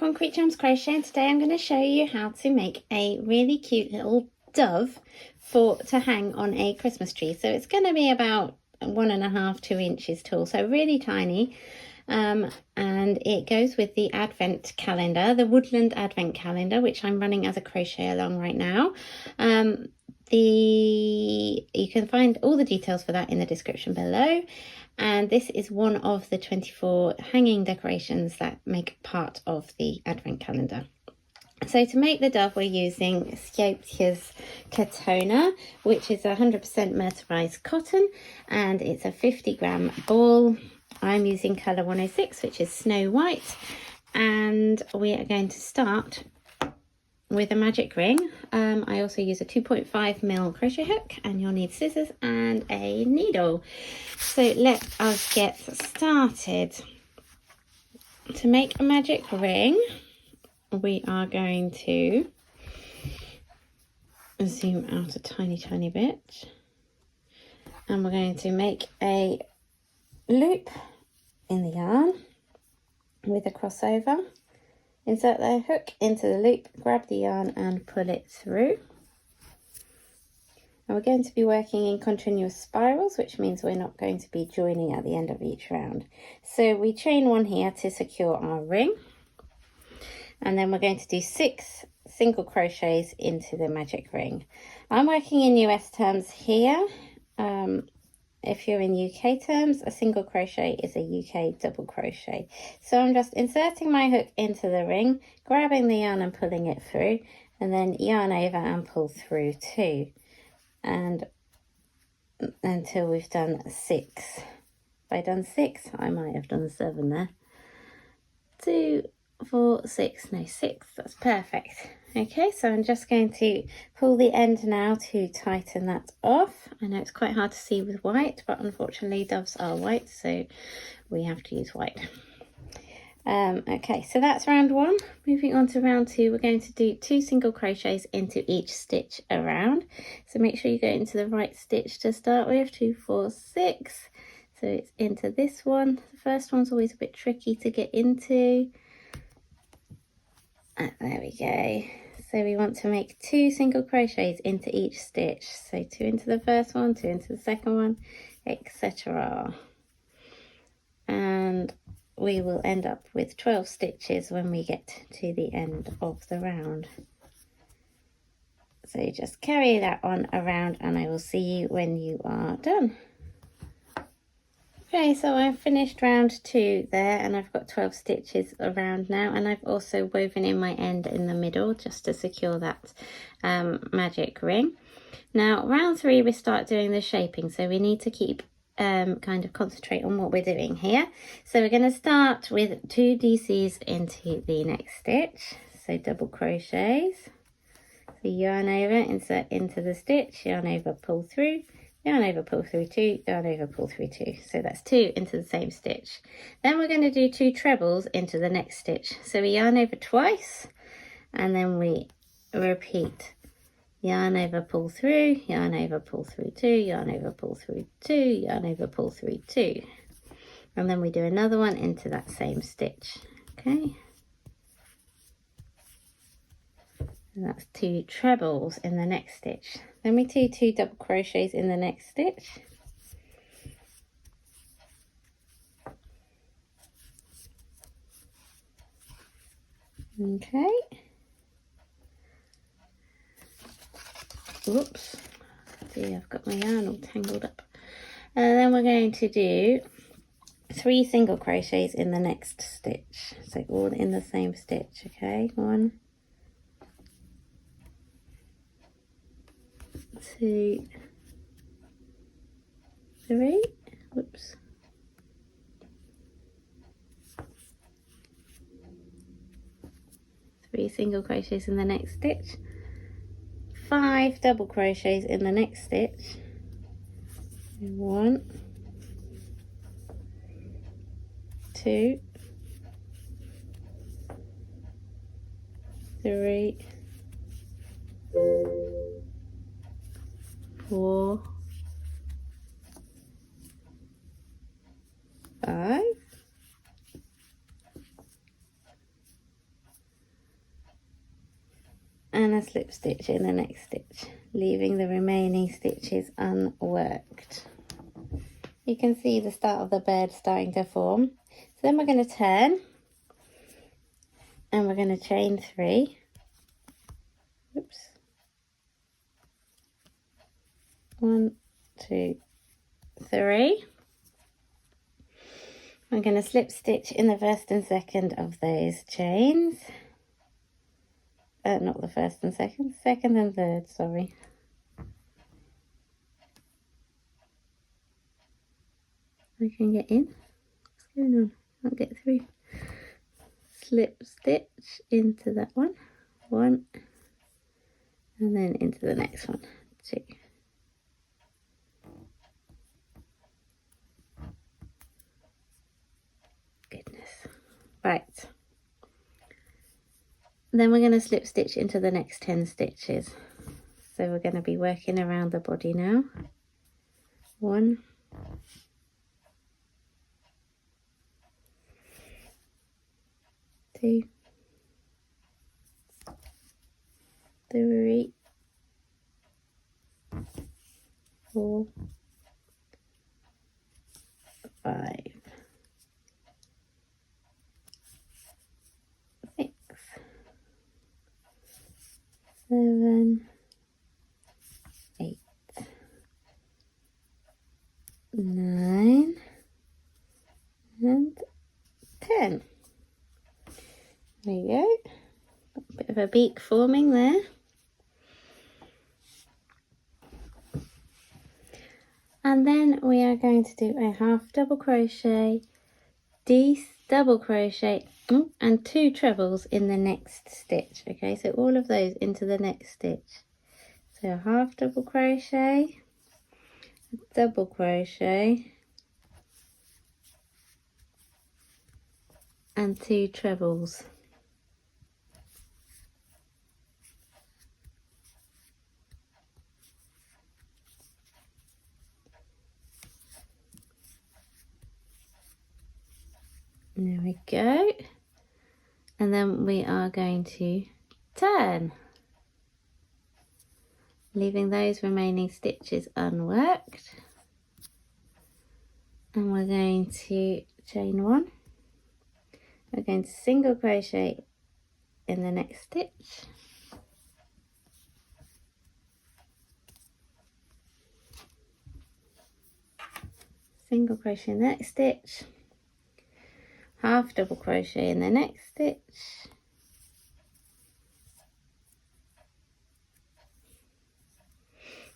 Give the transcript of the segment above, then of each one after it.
Concrete Charms Crochet, and today I'm going to show you how to make a really cute little dove to hang on a Christmas tree. So it's going to be about 1.5 to 2 inches tall, so really tiny, and it goes with the Advent Calendar, the Woodland Advent Calendar, which I'm running as a crochet along right now. You can find all the details for that in the description below. And this is one of the 24 hanging decorations that make part of the Advent Calendar. So to make the dove, we're using Scheepjes Catona, which is 100% Mercerized cotton, and it's a 50-gram ball. I'm using colour 106, which is snow white, and we are going to start with a magic ring. I also use a 2.5mm crochet hook, and you'll need scissors and a needle. So let us get started. To make a magic ring, we are going to zoom out a tiny bit, and we're going to make a loop in the yarn with a crossover. Insert the hook into the loop, grab the yarn and pull it through. And we're going to be working in continuous spirals, which means we're not going to be joining at the end of each round. So we chain one here to secure our ring. And then we're going to do 6 single crochets into the magic ring. I'm working in US terms here. If you're in UK terms, a single crochet is a UK double crochet. So I'm just inserting my hook into the ring, grabbing the yarn and pulling it through, and then yarn over and pull through 2. And until we've done 6. If I done 6, I might have done 7 there. 2, 4, 6, no 6, that's perfect. Okay, so I'm just going to pull the end now to tighten that off. I know it's quite hard to see with white, but unfortunately doves are white, so we have to use white. Okay, so that's round 1. Moving on to round 2, we're going to do 2 single crochets into each stitch around. So make sure you go into the right stitch to start with, 2, 4, 6. So it's into this one. The first one's always a bit tricky to get into. There we go. So we want to make 2 single crochets into each stitch. So 2 into the first one, 2 into the second one, etc. And we will end up with 12 stitches when we get to the end of the round. So just carry that on around and I will see you when you are done. Okay, so I've finished round 2 there, and I've got 12 stitches around now, and I've also woven in my end in the middle just to secure that magic ring. Now round 3 we start doing the shaping, so we need to keep kind of concentrate on what we're doing here. So we're going to start with 2 DCs into the next stitch, so double crochets. So yarn over, insert into the stitch, yarn over, pull through, yarn over, pull through 2, yarn over, pull through 2. So that's 2 into the same stitch. Then we're going to do 2 trebles into the next stitch. So we yarn over twice, and then we repeat. Yarn over, pull through, yarn over, pull through 2, yarn over, pull through 2, yarn over, pull through 2. And then we do another one into that same stitch. Okay. And that's 2 trebles in the next stitch. Then we do 2 double crochets in the next stitch. Okay. Whoops. See, I've got my yarn all tangled up. And then we're going to do 3 single crochets in the next stitch. So all in the same stitch, okay? 1, 2, 3, whoops, 3 single crochets in the next stitch, 5 double crochets in the next stitch, 1, 2, 3, 4, 5, a slip stitch in the next stitch, leaving the remaining stitches unworked. You can see the start of the bird starting to form. So then we're going to turn and we're going to chain 3. Oops. 1, 2, 3. I'm going to slip stitch in the first and second of those chains. Not the first and second, second and third, sorry. I can get in. What's going on? Can't get through. Slip stitch into that one. 1. And then into the next one. 2. Goodness. Right. Then we're going to slip stitch into the next 10 stitches. So we're going to be working around the body now. 1, 2, 3, 4, 5, 6, 7, 8, 9, and 10. There you go. A bit of a beak forming there. And then we are going to do a half double crochet, double crochet, and 2 trebles in the next stitch. Okay, so all of those into the next stitch. So half double crochet, double crochet, and 2 trebles. There we go. And then we are going to turn, leaving those remaining stitches unworked. And we're going to chain 1. We're going to single crochet in the next stitch. Single crochet in the next stitch. Half double crochet in the next stitch.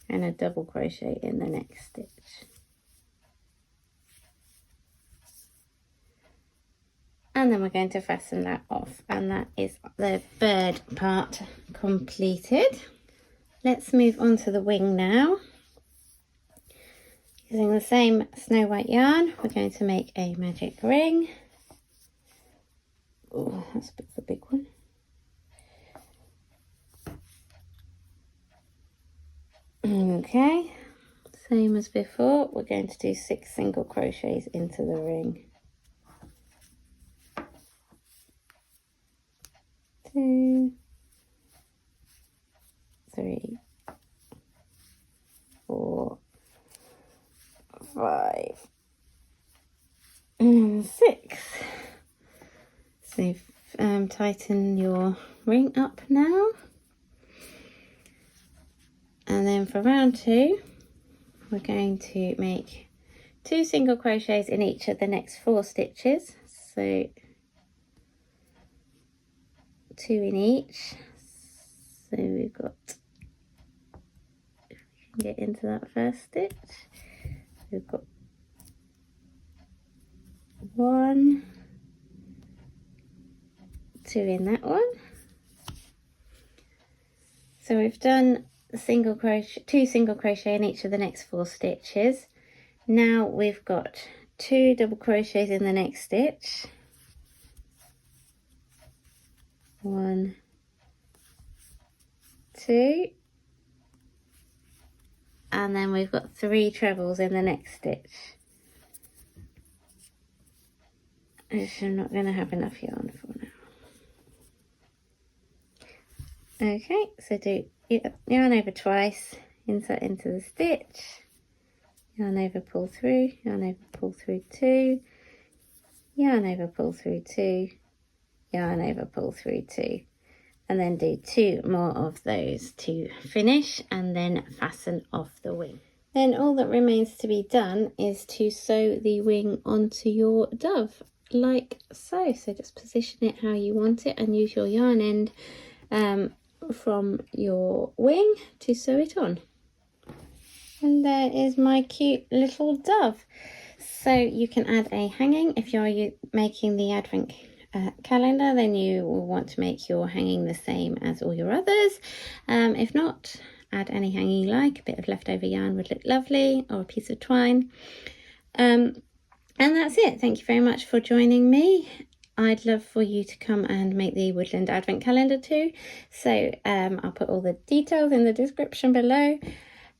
And a double crochet in the next stitch. And then we're going to fasten that off, and that is the bird part completed. Let's move on to the wing now. Using the same Snow White yarn, we're going to make a magic ring. Oh, that's a big one. Okay, same as before, we're going to do 6 single crochets into the ring. 2, 3, 4, 5, and 6. So tighten your ring up now. And then for round 2, we're going to make 2 single crochets in each of the next 4 stitches. So 2 in each. So we've got, if we can get into that first stitch, we've got 1, 2 in that one. So we've done single crochet, 2 single crochet in each of the next 4 stitches. Now we've got 2 double crochets in the next stitch. 1, 2, and then we've got 3 trebles in the next stitch. Which I'm not going to have enough yarn for now. Okay, so do yarn over twice, insert into the stitch, yarn over, pull through, yarn over, pull through 2, yarn over, pull through 2, yarn over, pull through 2, and then do 2 more of those to finish, and then fasten off the wing. Then all that remains to be done is to sew the wing onto your dove, like so. So just position it how you want it and use your yarn end from your wing to sew it on. And there is my cute little dove. So you can add a hanging. If you're making the advent calendar, then you will want to make your hanging the same as all your others. If not, add any hanging you like. A bit of leftover yarn would look lovely, or a piece of twine. And that's it. Thank you very much for joining me. I'd love for you to come and make the Woodland Advent Calendar too. So I'll put all the details in the description below.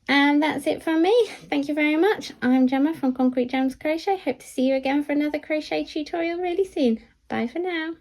And that's it from me. Thank you very much. I'm Gemma from Concrete Gems Crochet. Hope to see you again for another crochet tutorial really soon. Bye for now.